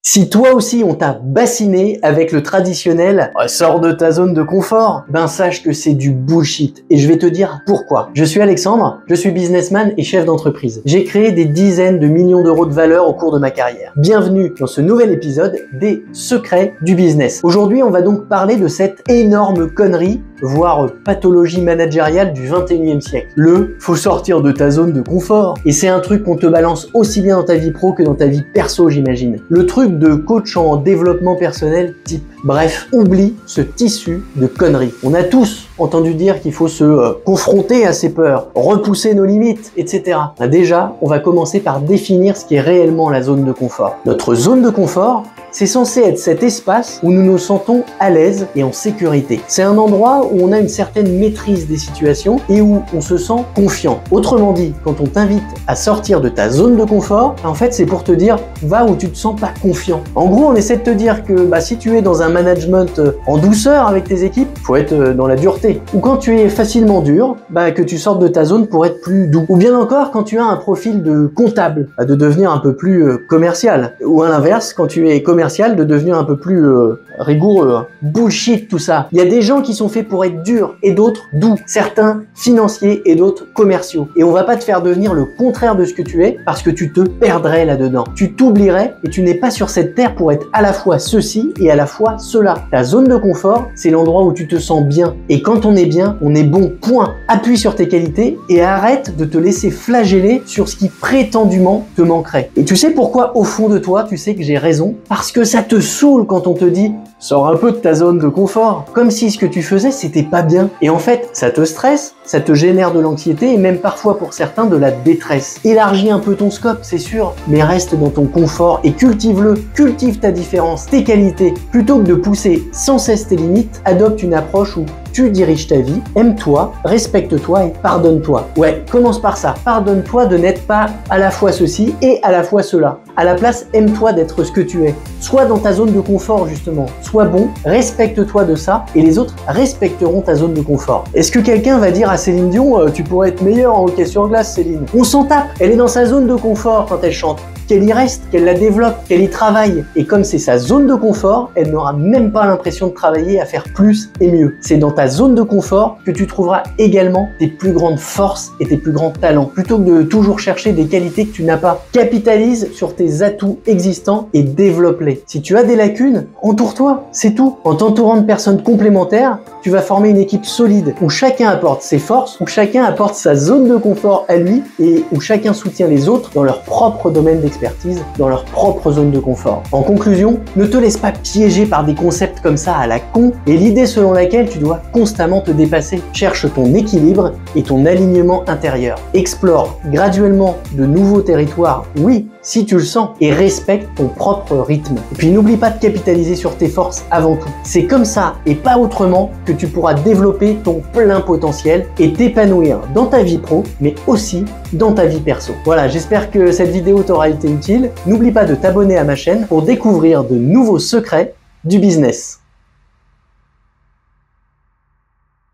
Si toi aussi on t'a bassiné avec le traditionnel sors de ta zone de confort, ben sache que c'est du bullshit et je vais te dire pourquoi. Je suis Alexandre, je suis businessman et chef d'entreprise. J'ai créé des dizaines de millions d'euros de valeur au cours de ma carrière. Bienvenue dans ce nouvel épisode des secrets du business. Aujourd'hui, on va donc parler de cette énorme connerie, voire pathologie managériale du 21e siècle. Faut sortir de ta zone de confort. Et c'est un truc qu'on te balance aussi bien dans ta vie pro que dans ta vie perso, j'imagine. Le truc de coach en développement personnel type. Bref, oublie ce tissu de conneries. On a tous entendu dire qu'il faut se confronter à ses peurs, repousser nos limites, etc. Déjà, on va commencer par définir ce qui est réellement la zone de confort. Notre zone de confort, c'est censé être cet espace où nous nous sentons à l'aise et en sécurité. C'est un endroit où on a une certaine maîtrise des situations et où on se sent confiant. Autrement dit, quand on t'invite à sortir de ta zone de confort, en fait, c'est pour te dire, va où tu te sens pas confiant. En gros, on essaie de te dire que si tu es dans un management en douceur avec tes équipes, faut être dans la dureté. Ou quand tu es facilement dur, que tu sortes de ta zone pour être plus doux. Ou bien encore, quand tu as un profil de comptable, de devenir un peu plus commercial. Ou à l'inverse, quand tu es commercial, de devenir un peu plus rigoureux. Bullshit tout ça. Il y a des gens qui sont faits pour être durs et d'autres doux. Certains financiers et d'autres commerciaux. Et on va pas te faire devenir le contraire de ce que tu es parce que tu te perdrais là-dedans. Tu t'oublierais et tu n'es pas sur cette terre pour être à la fois ceci et à la fois cela. Ta zone de confort, c'est l'endroit où tu te sens bien. Et quand on est bien, on est bon. Point. Appuie sur tes qualités et arrête de te laisser flageller sur ce qui prétendument te manquerait. Et tu sais pourquoi au fond de toi, tu sais que j'ai raison? Parce que ça te saoule quand on te dit sors un peu de ta zone de confort, comme si ce que tu faisais c'était pas bien. Et en fait, ça te stresse, ça te génère de l'anxiété et même parfois pour certains de la détresse. Élargis un peu ton scope, c'est sûr, mais reste dans ton confort et cultive-le. Cultive ta différence, tes qualités. Plutôt que de pousser sans cesse tes limites, adopte une approche où tu diriges ta vie, aime-toi, respecte-toi et pardonne-toi. Ouais, commence par ça. Pardonne-toi de n'être pas à la fois ceci et à la fois cela. À la place, aime-toi d'être ce que tu es. Sois dans ta zone de confort justement. Sois bon, respecte-toi de ça et les autres respecteront ta zone de confort. Est-ce que quelqu'un va dire à Céline Dion tu pourrais être meilleure en hockey sur glace, Céline? On s'en tape. Elle est dans sa zone de confort quand elle chante. Qu'elle y reste, qu'elle la développe, qu'elle y travaille. Et comme c'est sa zone de confort, elle n'aura même pas l'impression de travailler à faire plus et mieux. C'est dans ta zone de confort que tu trouveras également tes plus grandes forces et tes plus grands talents. Plutôt que de toujours chercher des qualités que tu n'as pas. Capitalise sur tes atouts existants et développe-les. Si tu as des lacunes, entoure-toi, c'est tout. En t'entourant de personnes complémentaires, tu vas former une équipe solide où chacun apporte ses forces, où chacun apporte sa zone de confort à lui et où chacun soutient les autres dans leur propre domaine d'expertise, dans leur propre zone de confort. En conclusion, ne te laisse pas piéger par des concepts comme ça à la con et l'idée selon laquelle tu dois constamment te dépasser. Cherche ton équilibre et ton alignement intérieur. Explore graduellement de nouveaux territoires, oui, si tu le sens, et respecte ton propre rythme. Et puis n'oublie pas de capitaliser sur tes forces avant tout. C'est comme ça et pas autrement que tu pourras développer ton plein potentiel et t'épanouir dans ta vie pro, mais aussi dans ta vie perso. Voilà, j'espère que cette vidéo t'aura été utile. N'oublie pas de t'abonner à ma chaîne pour découvrir de nouveaux secrets du business.